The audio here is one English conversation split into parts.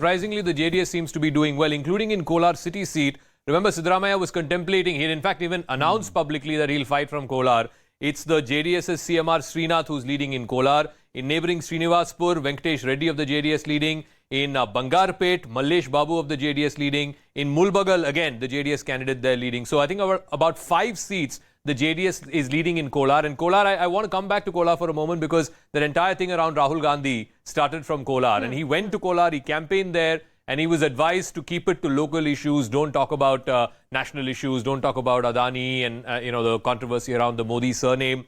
Surprisingly, the JDS seems to be doing well, including in Kolar city seat. Remember, Siddaramaiah was contemplating, he had in fact even announced publicly that he'll fight from Kolar. It's the JDS's CMR Srinath who's leading in Kolar. In neighbouring Srinivaspur, Venkatesh Reddy of the JDS leading. In Bangarpet, Mallesh Babu of the JDS leading. In Mulbagal, again, the JDS candidate there leading. So I think about 5 seats, the JDS is leading in Kolar. And Kolar, I want to come back to Kolar for a moment because that entire thing around Rahul Gandhi started from Kolar. And he went to Kolar, he campaigned there, and he was advised to keep it to local issues. Don't talk about national issues. Don't talk about Adani and the controversy around the Modi surname.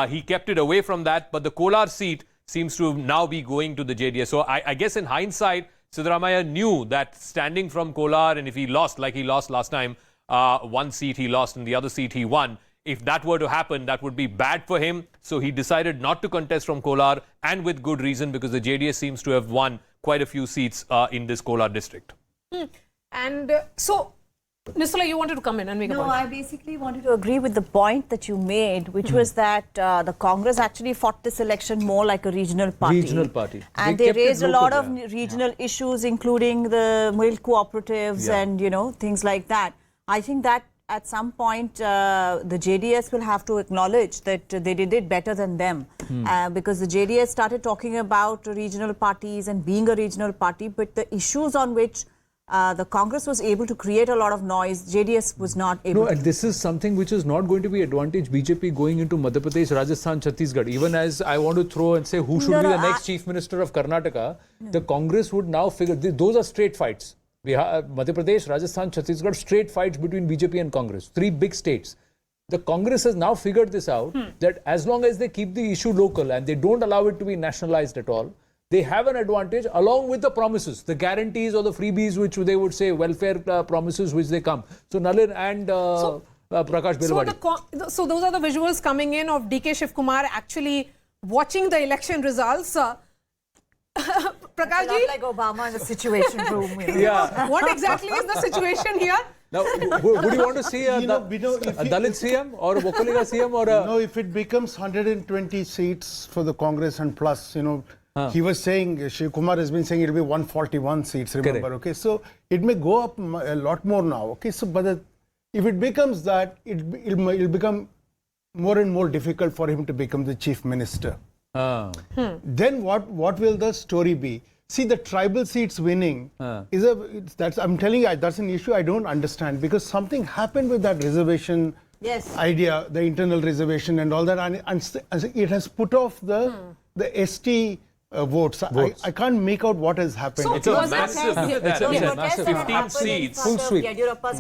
He kept it away from that. But the Kolar seat seems to now be going to the JDS. So I guess in hindsight, Siddaramaiah knew that standing from Kolar, and if he lost, like he lost last time, one seat he lost and the other seat he won. If that were to happen, that would be bad for him. So he decided not to contest from Kolar, and with good reason, because the JDS seems to have won quite a few seats in this Kolar district. And so, Nisula, you wanted to come in and make a point. No, I basically wanted to agree with the point that you made, which was that the Congress actually fought this election more like a regional party. Regional party. And they raised a lot of regional issues, including the milk cooperatives and, things like that. I think that at some point, the JDS will have to acknowledge that they did it better than them. Because the JDS started talking about regional parties and being a regional party, but the issues on which the Congress was able to create a lot of noise, JDS was not able to. No, and this is something which is not going to be advantage BJP going into Madhya Pradesh, Rajasthan, Chhattisgarh. Even as I want to throw and say who should be the next Chief Minister of Karnataka, the Congress would now figure, those are straight fights. We have Madhya Pradesh, Rajasthan, Chhattisgarh, straight fights between BJP and Congress. 3 big states. The Congress has now figured this out, that as long as they keep the issue local and they don't allow it to be nationalized at all, they have an advantage along with the promises, the guarantees or the freebies which they would say, welfare promises which they come. So Nalin and Prakash Belawadi. So those are the visuals coming in of DK Shiv Kumar actually watching the election results. Prakash ji? Like Obama in the situation room. Yeah. What exactly is the situation here? Now, would you want to see a Dalit CM or a Vokalika CM or a... No, if it becomes 120 seats for the Congress and plus, he was saying, Shiv Kumar has been saying it will be 141 seats, remember, Correct. okay? So, it may go up a lot more now, okay? So, but if it becomes that, it'll become more and more difficult for him to become the chief minister. Then what will the story be? See, the tribal seats winning I'm telling you, that's an issue I don't understand, because something happened with that reservation idea, the internal reservation and all that, and it has put off the ST votes. I can't make out what has happened. It's a massive 15 seats. Full sweep.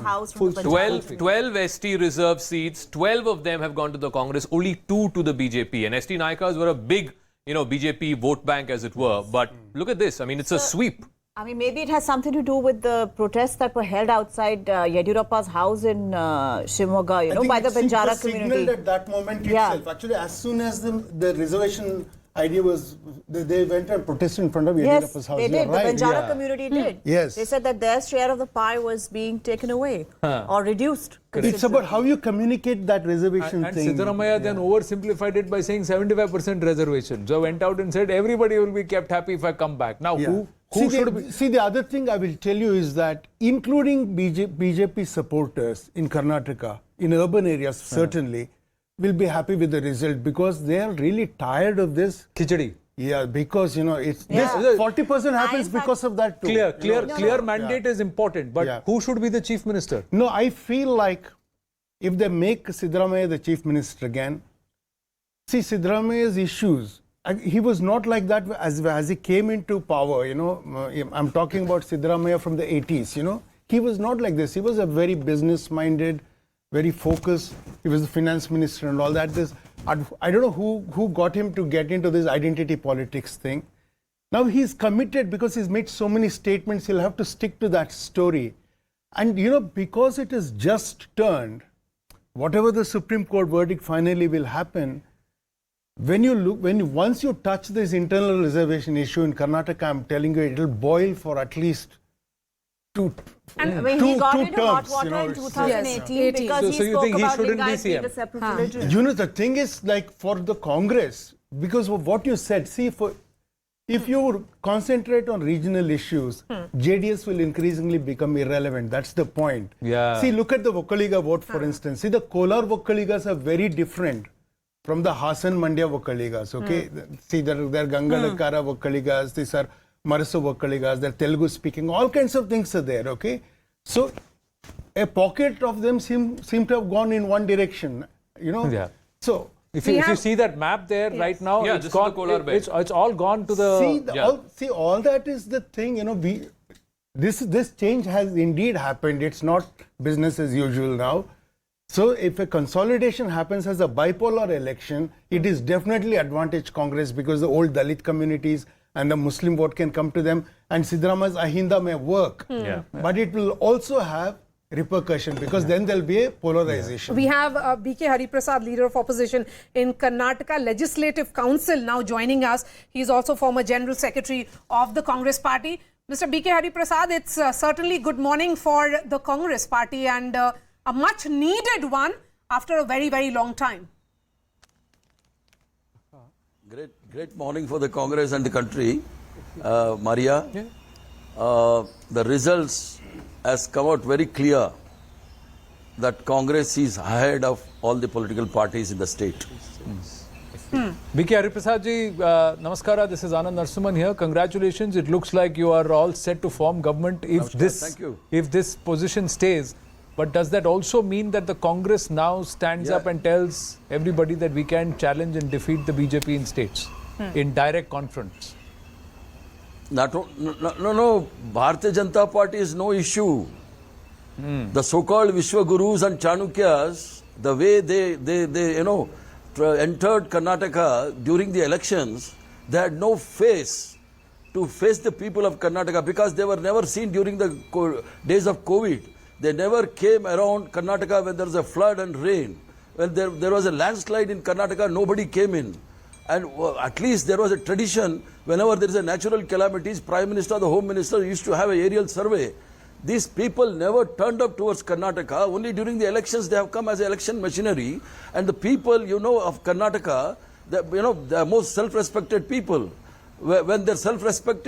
House from 12 ST reserve seats. 12 of them have gone to the Congress, only 2 to the BJP. And ST Naikas were a big, BJP vote bank, as it were. But look at this. I mean, it's a sweep. I mean, maybe it has something to do with the protests that were held outside Yediyurappa's house in Shimoga, by the Banjara community. Signaled at that moment itself. Actually, as soon as the reservation idea was, they went and protested in front of Yediyurappa's house. Yes, they did. Right. The Banjara community did. Yes. They said that their share of the pie was being taken away or reduced. It's about how you communicate that reservation thing. And Siddaramaiah then oversimplified it by saying 75% reservation. So went out and said everybody will be kept happy if I come back. Now, who should be? See, the other thing I will tell you is that including BJP supporters in Karnataka, in urban areas certainly, will be happy with the result, because they are really tired of this Khichdi. Yeah, because it's this 40% happens because of that too. Clear mandate is important, but who should be the chief minister? No, I feel like if they make Siddaramaiah the chief minister again, see, Siddaramaiah's issues, he was not like that as he came into power, I'm talking about Siddaramaiah from the 80s, he was not like this. He was a very business-minded, very focused. He was the finance minister and all that. I don't know who got him to get into this identity politics thing. Now he's committed because he's made so many statements. He'll have to stick to that story. And because it is just turned, whatever the Supreme Court verdict finally will happen, once you touch this internal reservation issue in Karnataka, I'm telling you, it'll boil for at least two he got into hot terms, water in 2018 because so he you spoke think he about shouldn't be Lingayat being CM? a separate religion. The thing is, like, for the Congress, because of what you said, see, If you concentrate on regional issues, JDS will increasingly become irrelevant. That's the point. Yeah. See, look at the Vokkaliga vote, for instance. See, the Kolar Vokkaligas are very different from the Hasan Mandya Vokkaligas, okay? See, they're Gangalakara Vokkaligas, these are Marasu Vokkaligas, they're Telugu speaking, all kinds of things are there, okay? So, a pocket of them seem to have gone in one direction, you know? Yeah. So, If you see that map there right now, Yeah, it's this is the gone. Kolar belt. It's all gone to the. see, all that is the thing, you know, this change has indeed happened. It's not business as usual now. So if a consolidation happens as a bipolar election, it is definitely advantage Congress because the old Dalit communities and the Muslim vote can come to them and Siddaramaya's Ahinda may work. Yeah. But it will also have repercussion because then there'll be a polarization. We have B.K. Hariprasad, leader of opposition in Karnataka Legislative Council, now joining us. He is also former General Secretary of the Congress Party. Mr. B.K. Hariprasad, it's certainly good morning for the Congress Party and a much needed one after a very, very long time. Great morning for the Congress and the country, Maria. The results has come out very clear that Congress is ahead of all the political parties in the state. B.K. Hariprasad ji, namaskara. This is Anand Narsuman here. Congratulations. It looks like you are all set to form government Thank you. if this position stays. But does that also mean that the Congress now stands up and tells everybody that we can challenge and defeat the BJP in states in direct confronts? No. Bharatiya Janata Party is no issue. The so-called Vishwa Gurus and Chanukyas, the way they entered Karnataka during the elections, they had no face to face the people of Karnataka because they were never seen during the days of COVID. They never came around Karnataka when there was a flood and rain. When there was a landslide in Karnataka, nobody came in. And at least there was a tradition, whenever there is a natural calamities, Prime Minister, the Home Minister used to have an aerial survey. These people never turned up towards Karnataka. Only during the elections they have come as election machinery. And the people, of Karnataka, the most self-respected people. When their self-respect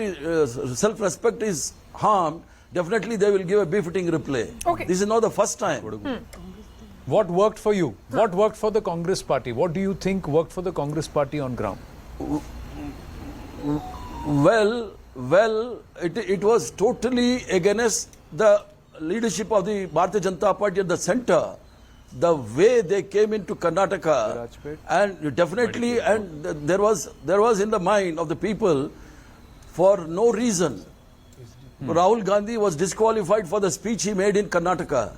is harmed, definitely they will give a befitting reply. Okay. This is not the first time. What worked for you? What worked for the Congress Party? What do you think worked for the Congress Party on ground? Well, it was totally against the leadership of the Bharatiya Janata Party at the center. The way they came into Karnataka, and definitely, and there was in the mind of the people, for no reason, Rahul Gandhi was disqualified for the speech he made in Karnataka.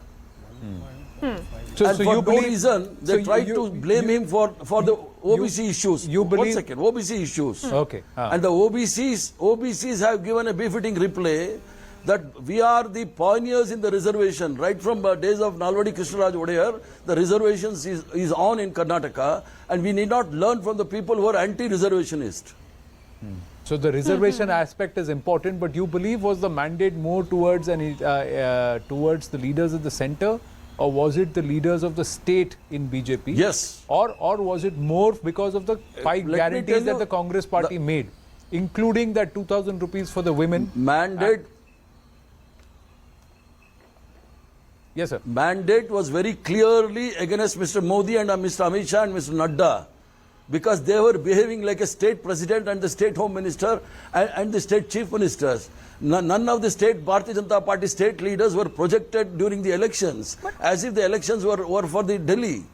And for no reason, they tried to blame him for the OBC issues. You believe... 1 second, OBC issues. Okay. And the OBCs have given a befitting reply that we are the pioneers in the reservation. Right from days of Nalvadi Krishnaraj Odayar, the reservations is on in Karnataka, and we need not learn from the people who are anti-reservationist. So the reservation aspect is important, but you believe was the mandate more towards towards the leaders at the center, or was it the leaders of the state in BJP? Yes. Or was it more because of the 5 guarantees that the Congress Party made, including that 2,000 rupees for the women? Mandate. Yes, sir. Mandate was very clearly against Mr. Modi and Mr. Amit Shah and Mr. Nadda, because they were behaving like a state president and the state home minister and the state chief ministers. None of the state Bharatiya Janata Party state leaders were projected during the elections as if the elections were for the Delhi.